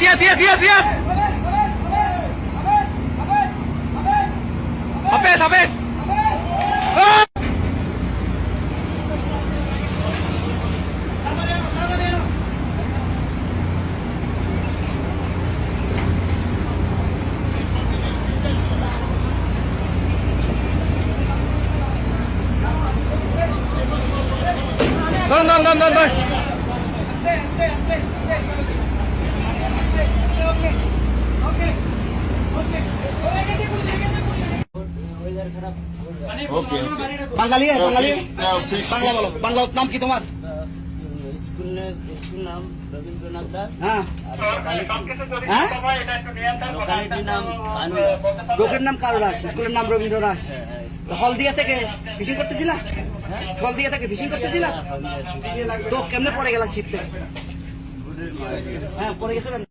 yes, yes, yes, yes. Habis, habis. Ah! Don. বাঙালি বাঙালি বাংলা বলো, বাংলা নাম কি তোমার? স্কুল নাম রবীন্দ্রনাথ দাস। হ্যাঁ হ্যাঁ, লোকালিটির নাম কানু দাস। লোকের নাম কারু দাস, স্কুলের নাম রবীন্দ্র দাস। হলদিয়া থেকে ফিশিং করতেছিলা? হলদিয়া থেকে ফিশিং করতেছিলা? তো কেমনে পরে গেলা শিপতে? হ্যাঁ, পরে গেছিলেন।